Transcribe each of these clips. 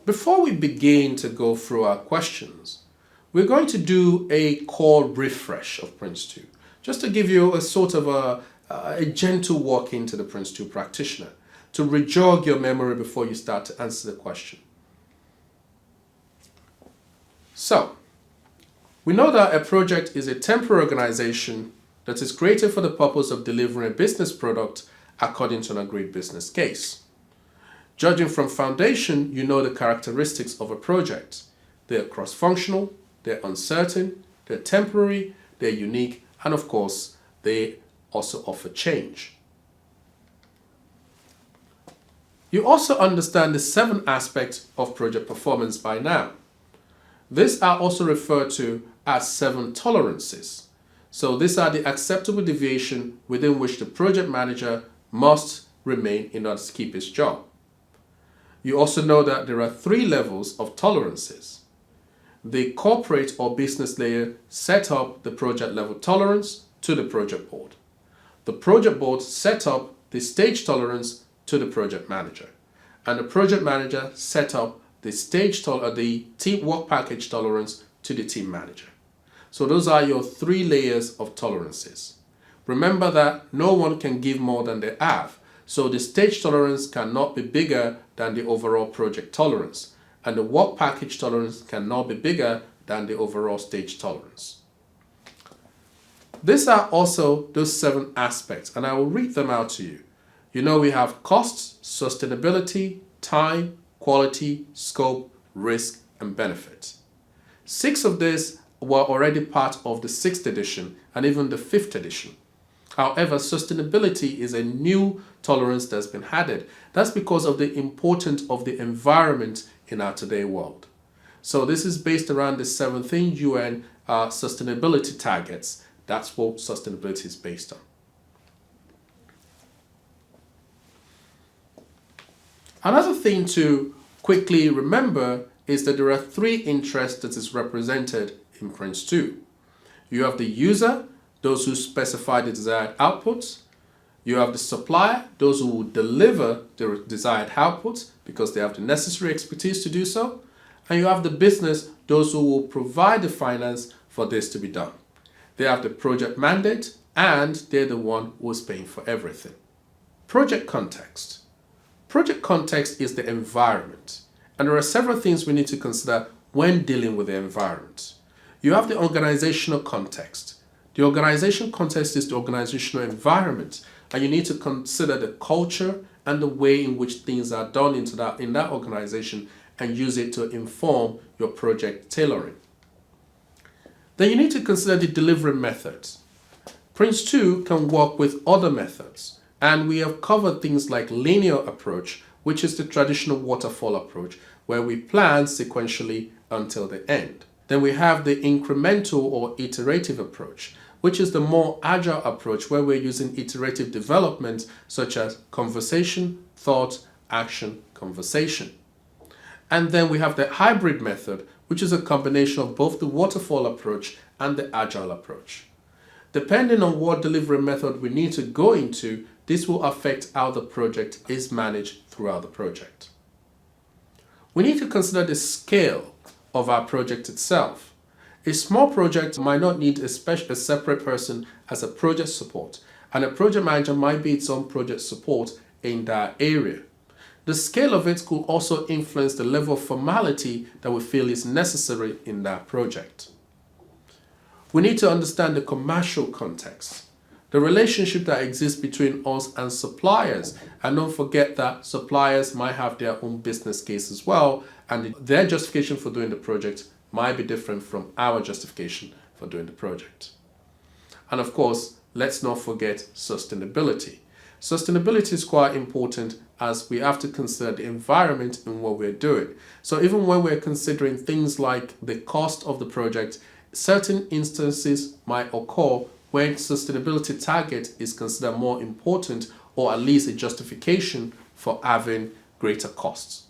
Before we begin to go through our questions, we're going to do a core refresh of PRINCE2, just to give you a sort of a gentle walk into the PRINCE2 practitioner, to rejog your memory before you start to answer the question. So, we know that a project is a temporary organization that is created for the purpose of delivering a business product according to an agreed business case. Judging from foundation, you know the characteristics of a project. They are cross-functional, they're uncertain, they're temporary, they're unique, and of course, they also offer change. You also understand the 7 aspects of project performance by now. These are also referred to as 7 tolerances. So these are the acceptable deviation within which the project manager must remain in order to keep his job. You also know that there are 3 levels of tolerances. The corporate or business layer set up the project level tolerance to the project board. The project board set up the stage tolerance to the project manager. And the project manager set up the team work package tolerance to the team manager. So those are your 3 layers of tolerances. Remember that no one can give more than they have. So the stage tolerance cannot be bigger than the overall project tolerance, and the work package tolerance cannot be bigger than the overall stage tolerance. These are also those 7 aspects, and I will read them out to you. You know we have costs, sustainability, time, quality, scope, risk, and benefit. 6 of these were already part of the 6th edition and even the 5th edition. However, sustainability is a new tolerance that's been added. That's because of the importance of the environment in our today world. So this is based around the 17th UN sustainability targets. That's what sustainability is based on. Another thing to quickly remember is that there are 3 interests that is represented in PRINCE2. You have the user, those who specify the desired outputs. You have the supplier, those who will deliver the desired outputs because they have the necessary expertise to do so. And you have the business, those who will provide the finance for this to be done. They have the project mandate and they're the one who is paying for everything. Project context. Project context is the environment. And there are several things we need to consider when dealing with the environment. You have the organizational context. The organizational context is the organizational environment, and you need to consider the culture and the way in which things are done in that organization and use it to inform your project tailoring. Then you need to consider the delivery methods. PRINCE2 can work with other methods, and we have covered things like linear approach, which is the traditional waterfall approach, where we plan sequentially until the end. Then we have the incremental or iterative approach, which is the more agile approach where we're using iterative development such as conversation, thought, action, conversation. And then we have the hybrid method, which is a combination of both the waterfall approach and the agile approach. Depending on what delivery method we need to go into, this will affect how the project is managed throughout the project. We need to consider the scale of our project itself. A small project might not need a separate person as a project support, and a project manager might be its own project support in that area. The scale of it could also influence the level of formality that we feel is necessary in that project. We need to understand the commercial context, the relationship that exists between us and suppliers, and don't forget that suppliers might have their own business case as well, and their justification for doing the project might be different from our justification for doing the project. And of course, let's not forget sustainability. Sustainability is quite important as we have to consider the environment in what we're doing. So even when we're considering things like the cost of the project, certain instances might occur when sustainability target is considered more important, or at least a justification for having greater costs.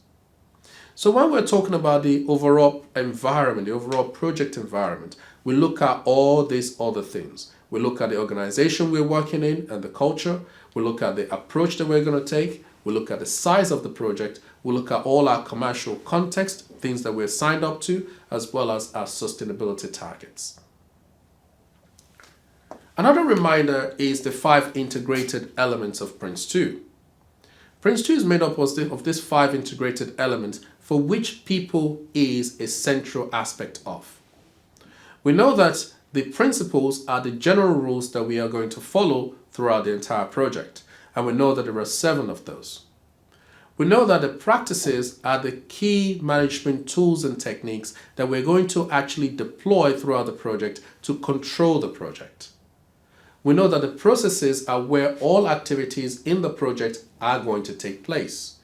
So when we're talking about the overall environment, the overall project environment, we look at all these other things. We look at the organization we're working in and the culture. We look at the approach that we're going to take. we look at the size of the project, we look at all our commercial context, things that we're signed up to, as well as our sustainability targets. Another reminder is the 5 integrated elements of PRINCE2. PRINCE2 is made up of these 5 integrated elements for which people is a central aspect of. We know that the principles are the general rules that we are going to follow throughout the entire project, and we know that there are 7 of those. We know that the practices are the key management tools and techniques that we're going to actually deploy throughout the project to control the project. We know that the processes are where all activities in the project are going to take place.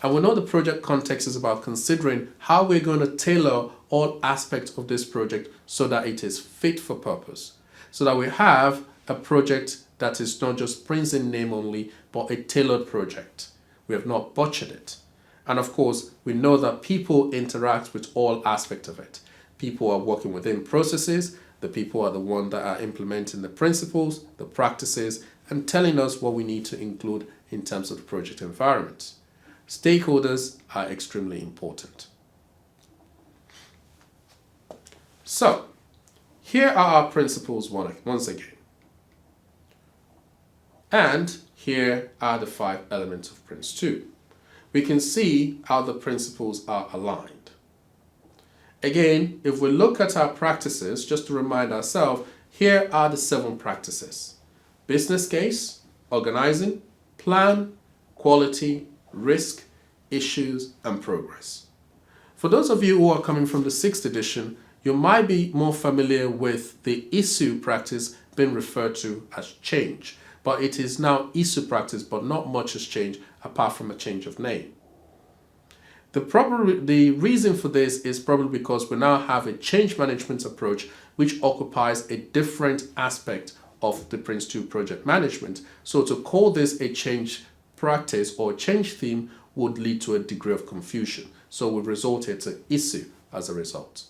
And we know the project context is about considering how we're going to tailor all aspects of this project so that it is fit for purpose. So that we have a project that is not just Prince in name only, but a tailored project. We have not butchered it. And of course, we know that people interact with all aspects of it. People are working within processes. The people are the ones that are implementing the principles, the practices, and telling us what we need to include in terms of the project environment. Stakeholders are extremely important. So, here are our principles once again. And here are the 5 elements of PRINCE2. We can see how the principles are aligned. Again, if we look at our practices, just to remind ourselves, here are the 7 practices. Business case, organizing, plan, quality, risk, issues, and progress. For those of you who are coming from the 6th edition, you might be more familiar with the issue practice being referred to as change. But it is now issue practice, but not much has changed apart from a change of name. The reason for this is probably because we now have a change management approach which occupies a different aspect of the PRINCE2 project management. So to call this a change practice or change theme would lead to a degree of confusion. So we've resorted to issue as a result.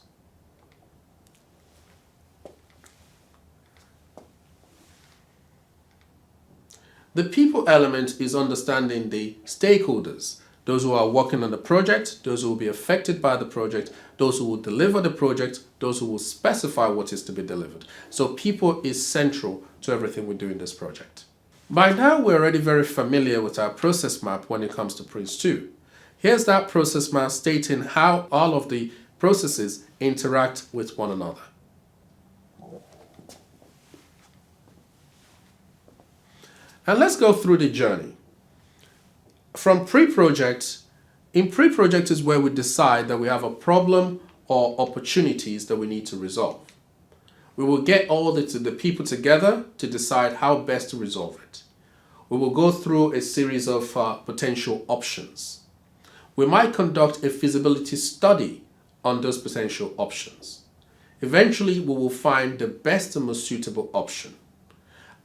The people element is understanding the stakeholders, those who are working on the project, those who will be affected by the project, those who will deliver the project, those who will specify what is to be delivered. So people is central to everything we do in this project. By now, we're already very familiar with our process map when it comes to PRINCE2. Here's that process map stating how all of the processes interact with one another. And let's go through the journey. From pre-project, in pre-project is where we decide that we have a problem or opportunities that we need to resolve. We will get all the people together to decide how best to resolve it. We will go through a series of potential options. We might conduct a feasibility study on those potential options. Eventually, we will find the best and most suitable option.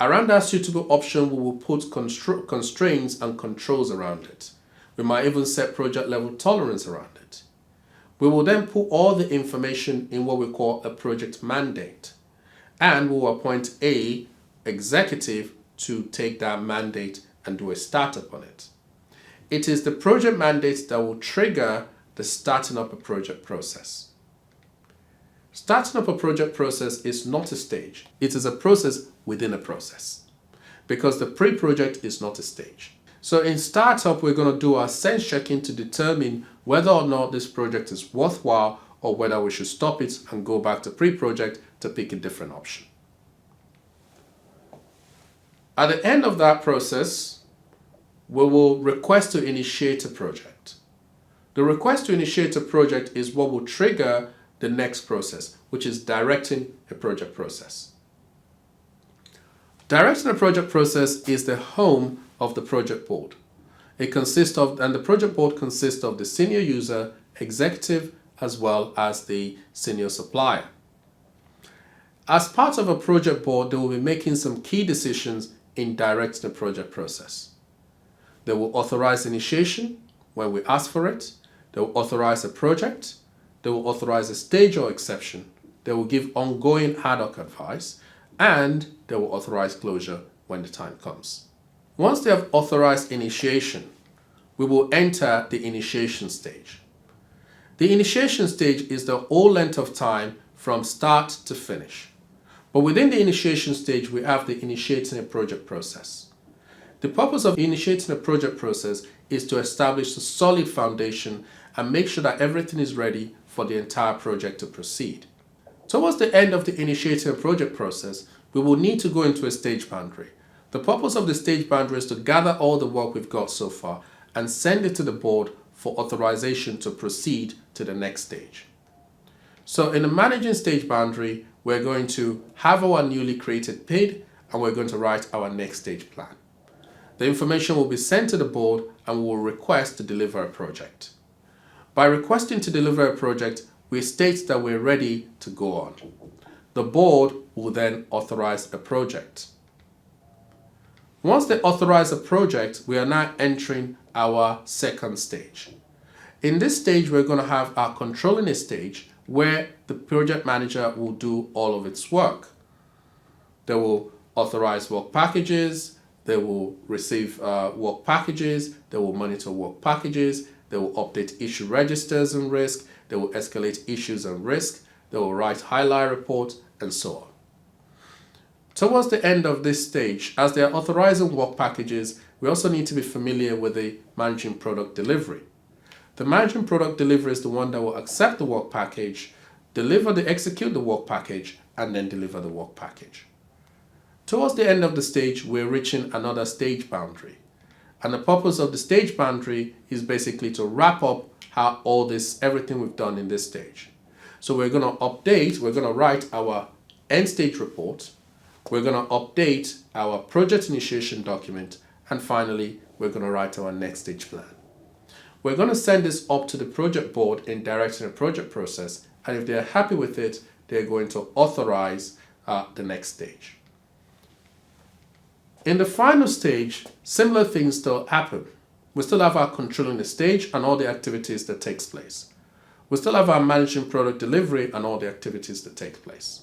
Around that suitable option, we will put constraints and controls around it. We might even set project level tolerance around it. We will then put all the information in what we call a project mandate. And we will appoint an executive to take that mandate and do a startup on it. It is the project mandate that will trigger the starting up a project process. Starting up a project process is not a stage. It is a process within a process because the pre-project is not a stage. So in startup, we're going to do our sense checking to determine whether or not this project is worthwhile or whether we should stop it and go back to pre-project to pick a different option. At the end of that process, we will request to initiate a project. The request to initiate a project is what will trigger the next process, which is directing a project process. Directing a project process is the home of the project board. The project board consists of the senior user, executive, as well as the senior supplier. As part of a project board, they will be making some key decisions in directing the project process. They will authorize initiation when we ask for it. They will authorize a project. They will authorize a stage or exception. They will give ongoing ad hoc advice, and they will authorize closure when the time comes. Once they have authorized initiation, we will enter the initiation stage. The initiation stage is the whole length of time from start to finish. But within the initiation stage, we have the initiating a project process. The purpose of initiating a project process is to establish a solid foundation and make sure that everything is ready for the entire project to proceed. Towards the end of the initiating a project process, we will need to go into a stage boundary. The purpose of the stage boundary is to gather all the work we've got so far and send it to the board for authorization to proceed to the next stage. So in the managing stage boundary, we're going to have our newly created PID and we're going to write our next stage plan. The information will be sent to the board and we will request to deliver a project. By requesting to deliver a project, we state that we're ready to go on. The board will then authorize a project. Once they authorize a project, we are now entering our second stage. In this stage, we're going to have our controlling a stage where the project manager will do all of its work. They will authorize work packages, they will receive work packages, they will monitor work packages, they will update issue registers and risk, they will escalate issues and risk, they will write highlight reports, and so on. Towards the end of this stage, as they are authorizing work packages, we also need to be familiar with the managing product delivery. The managing product delivery is the one that will accept the work package, execute the work package, and then deliver the work package. Towards the end of the stage, we're reaching another stage boundary. And the purpose of the stage boundary is basically to wrap up everything we've done in this stage. So we're going to write our end stage report, we're going to update our project initiation document, and finally, we're going to write our next stage plan. We're going to send this up to the project board in directing a project process, and if they're happy with it, they're going to authorize the next stage. In the final stage, similar things still happen. We still have our controlling the stage and all the activities that takes place. We still have our managing product delivery and all the activities that take place.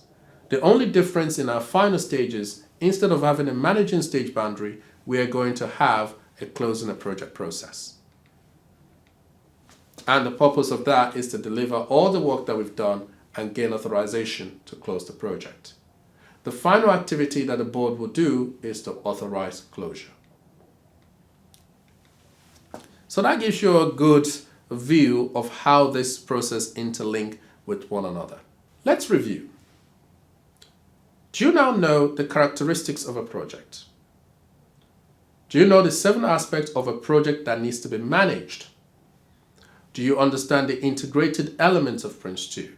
The only difference in our final stages, instead of having a managing stage boundary, we are going to have a closing a project process. And the purpose of that is to deliver all the work that we've done and gain authorization to close the project. The final activity that the board will do is to authorize closure. So that gives you a good view of how this process interlink with one another. Let's review. Do you now know the characteristics of a project? Do you know the 7 aspects of a project that needs to be managed? Do you understand the integrated elements of PRINCE2?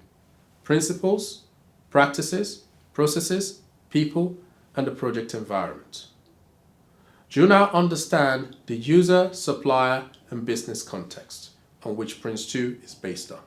Principles, practices, processes, people, and the project environment. Do you now understand the user, supplier, and business context on which PRINCE2 is based on?